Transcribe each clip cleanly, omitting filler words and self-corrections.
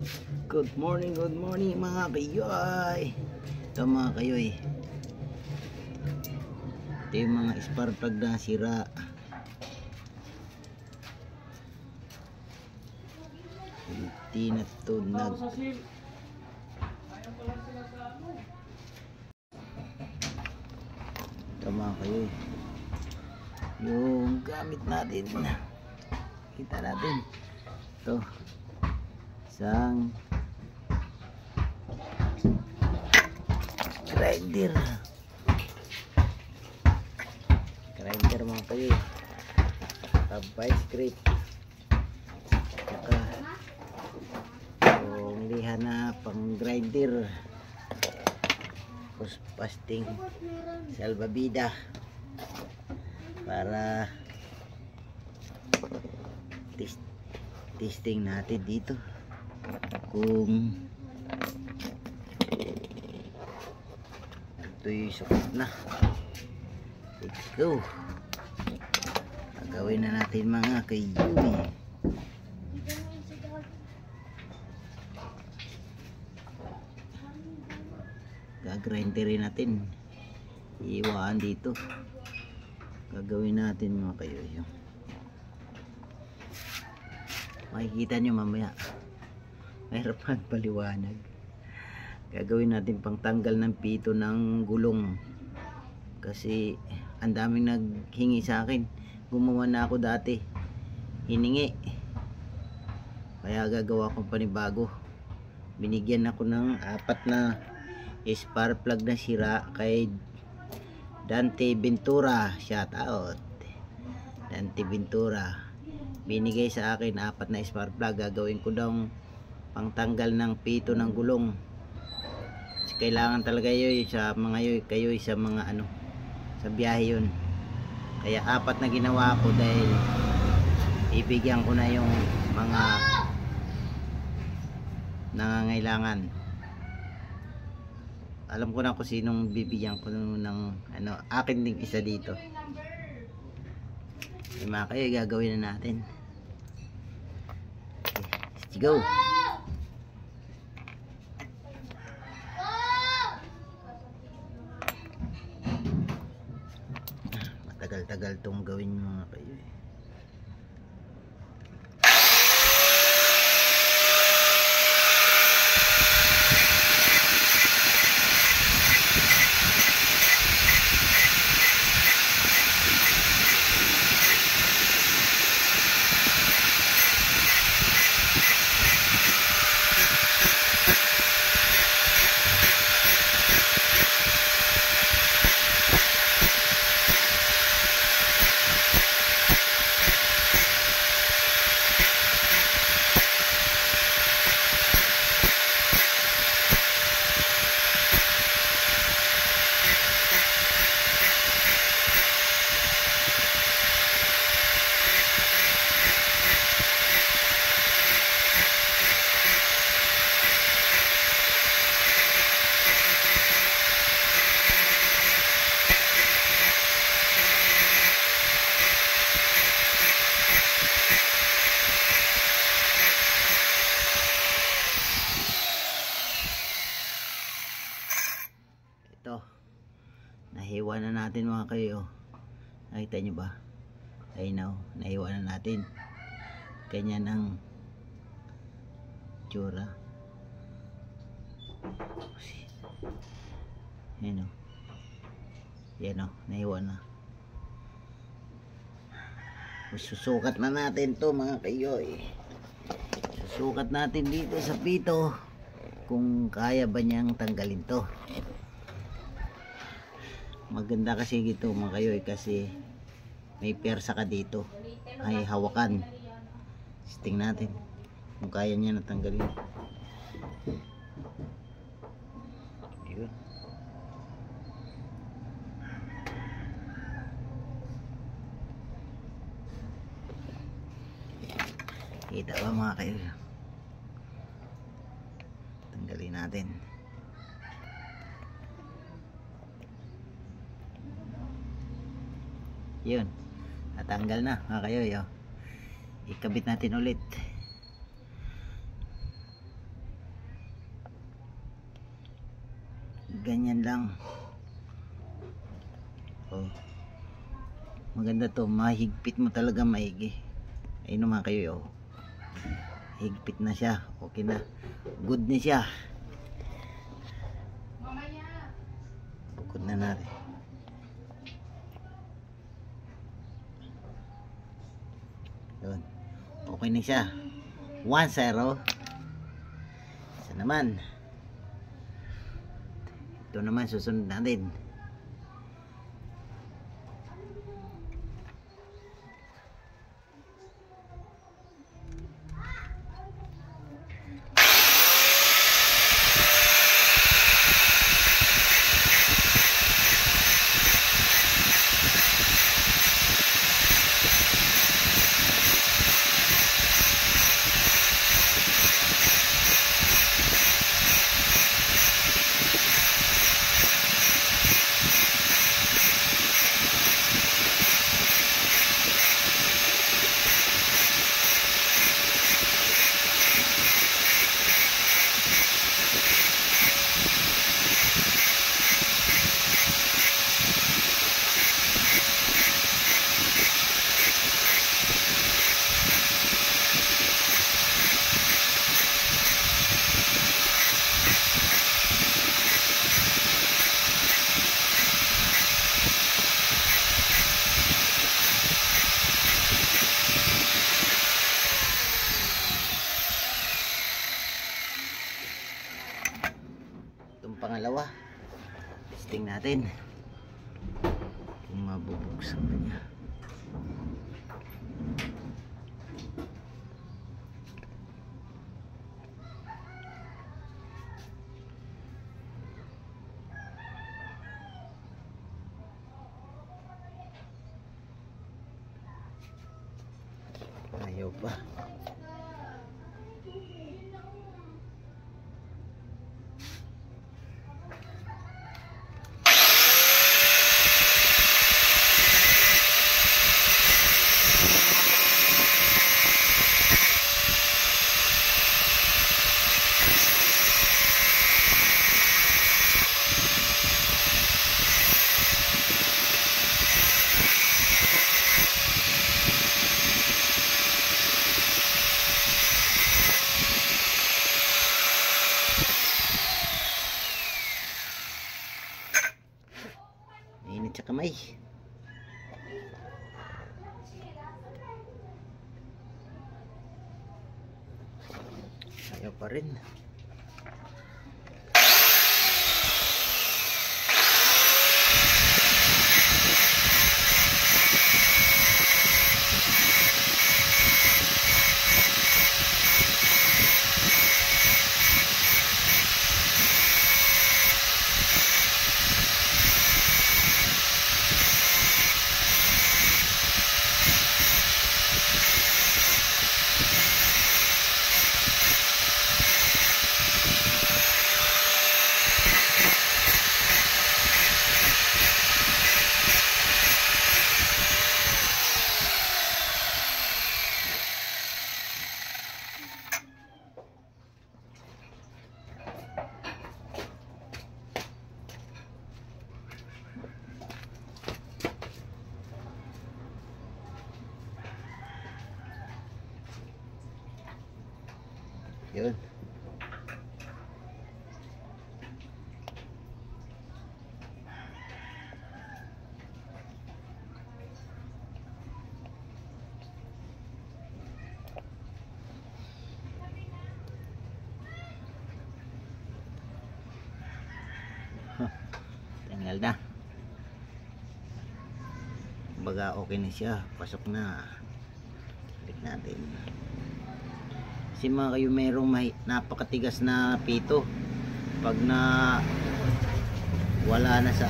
Good morning mga kayoy. Ito mga kayoy, ito yung mga spark plug na sira. Hindi na ito ito mga kayoy, yung gamit natin, kita natin ito, isang grinder mga kayoy, vice grip, saka yung liha na pang grinder, tapos pasting salbabida para testing natin dito kung ito yung sukat na. Let's go, gagawin na natin mga kayoy. Gagrinderin natin, iiwaan dito, gagawin natin mga kayoy. Makikita nyo mamaya, mahirap paliwanag. Gagawin natin pang tanggal ng pito ng gulong, kasi ang daming naghingi sa akin. Gumawa na ako dati, hiningi, kaya gagawa kong panibago. Binigyan ako ng 4 na spark plug na sira kay Dante Ventura. Shout out Dante Ventura, binigay sa akin 4 na spark plug. Gagawin ko daw pangtanggal ng pito ng gulong. Kasi kailangan talaga yun sa mga kayoy sa mga sa biyahe yun. Kaya 4 na ginawa ko dahil ibigyan ko na yung mga nangangailangan. Alam ko na kung sinong bibigyan ko ng akin ding isa dito. Yung mga kayo, gagawin na natin. Okay, let's go. Matagal-tagal tong gawin mga kayo. Ito, nahiwa na natin mga kayo. Nakita nyo ba? Ayun, nahiwa na natin. Ganyan ang tsura. Ayan yan nahiwa na. Susukat na natin to mga kayo. Susukat natin dito sa pito kung kaya ba niyang tanggalin to. Maganda kasi dito mga kayo, kasi may persa ka dito, ay hawakan. Testing natin kung kaya niya natanggalin. Ayun. Kita ba mga kayo? Tanggalin natin. Yun, natanggal na mga kayo. Ikabit natin ulit. ganyan lang. Oh, maganda to, mahigpit mo talaga maigi. Ayun naman kayo, oh. Higpit na siya, okay na, good na siya. Bukod na natin. Yun, okay na siya. 1-0. Isa naman. Ito naman susunod natin. Pangalawa, testing natin kung mabubuksan ba niya. Ayaw pa. Init sa kamay. Ayaw pa rin. Yun. Tinggal na. Baga okay na siya. Pasok na. Balik natin. Kasi mga kayo mayroong napakatigas na pito. Pag na wala na sa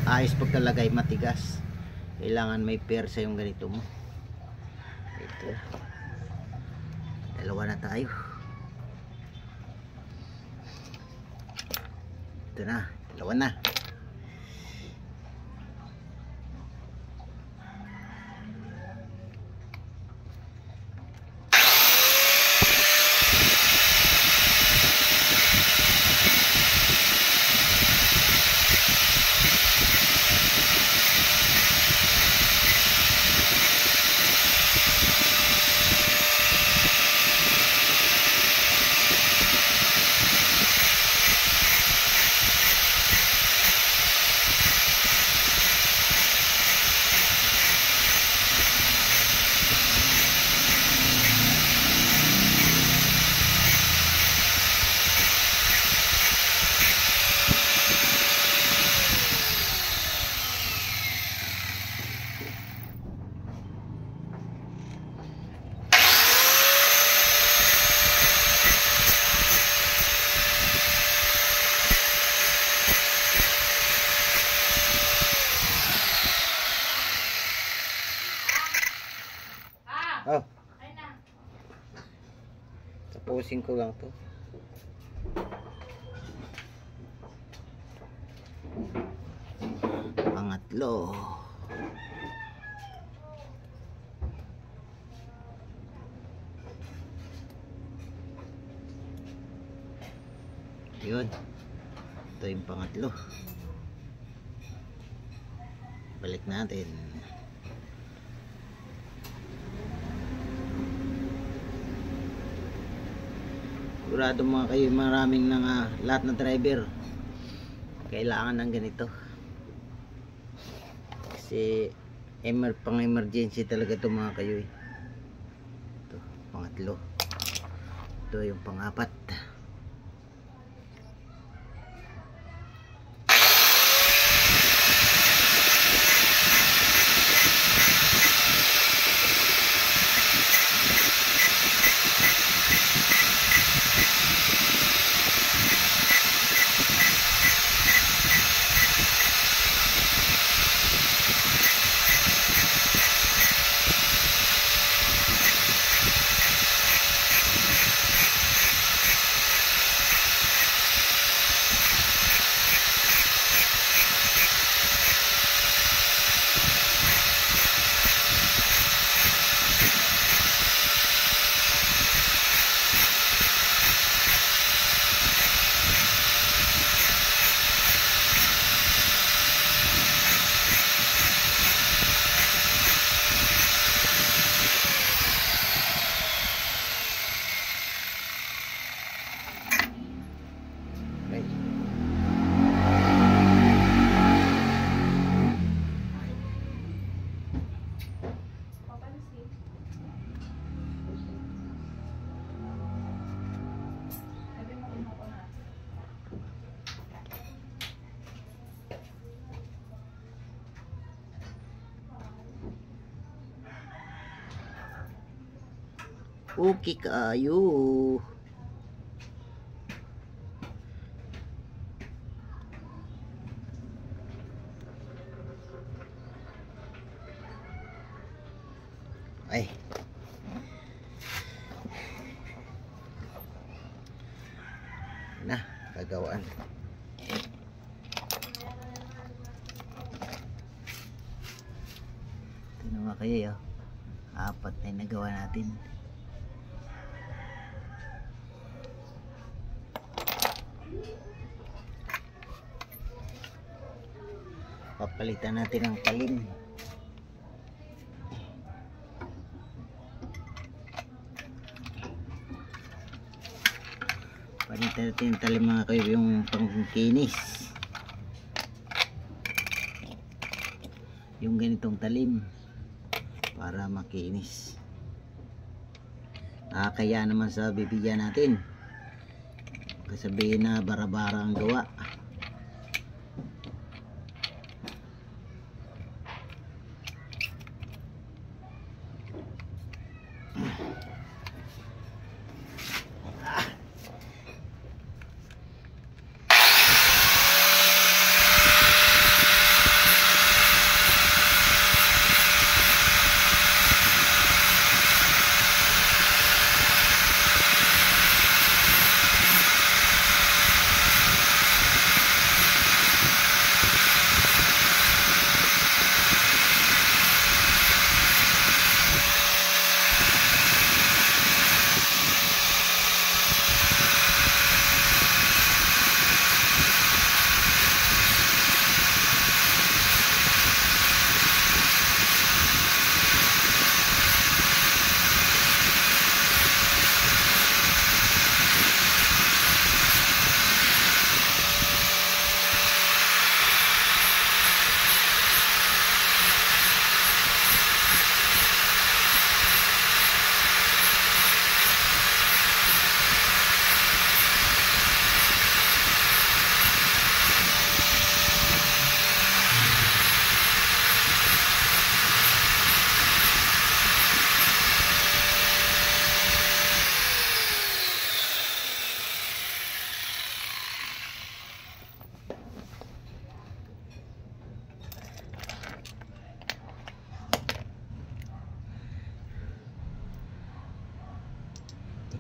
ayos pagkalagay, matigas. Kailangan may persa yung ganito mo. Ito. Dalawa na tayo. Ito na. Dalawa na. Ayusin ko lang to. Pangatlo. Yun. Ito yung pangatlo. Balik natin. Sigurado mga kayo, maraming lahat ng driver kailangan ng ganito. Kasi pang emergency talaga ito mga kayo. Ito, pangatlo. Ito yung pangapat. Okay kayo. Ay. Na, kagawaan. Ito naman kayo, yo. Apat na nagawa natin. Papalitan natin ang talim. Palitan natin ang talim mga kayo, yung pangkinis. Yung ganitong talim para makinis. Kaya naman sa bibigyan natin. Kasabihin na bara-bara ang gawa.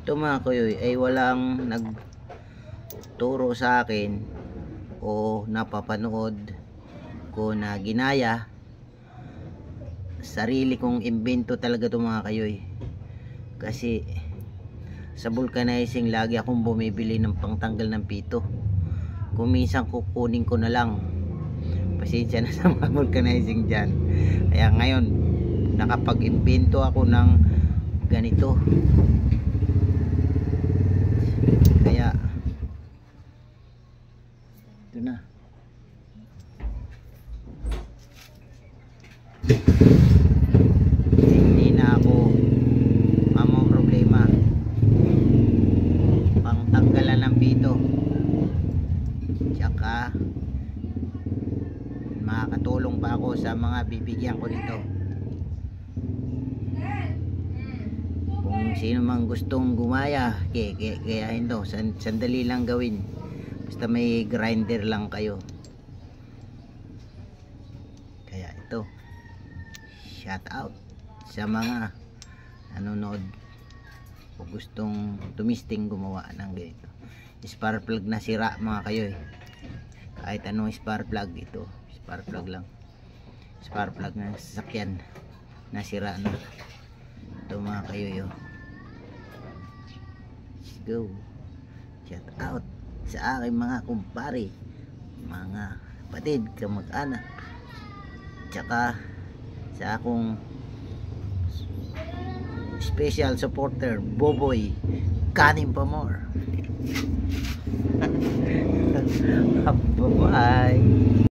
Ito mga kayoy ay walang nagturo sa akin o napapanood ko na ginaya. Sarili kong imbento talaga ito mga kayoy. Kasi sa vulcanizing lagi akong bumibili ng pangtanggal ng pito. Kung minsan kukunin ko na lang. Pasensya na sa mga vulcanizing dyan. Kaya ngayon nakapag-imbento ako ng ganito. Kaya ito na. Hindi na ako mamang problema pangtanggalan ng pito, tsaka makakatulong pa ako sa mga bibigyan ko nito. Kung sino mang gustong gumaya, gayahin to. Sandali lang gawin, basta may grinder lang kayo. Kaya ito, shout out sa mga nanonood o gustong tumisting gumawa ng ganito. Spark plug na sira mga kayo eh. Kahit anong spark plug, ito spark plug lang, spark plug ng sasakyan na sira na. Ito mga kayo yo. Let's go. Shout out sa aking mga kumpare, mga kapatid, kamag-anak, tsaka sa akong special supporter, Boboy Kanin pa more. Bye bye.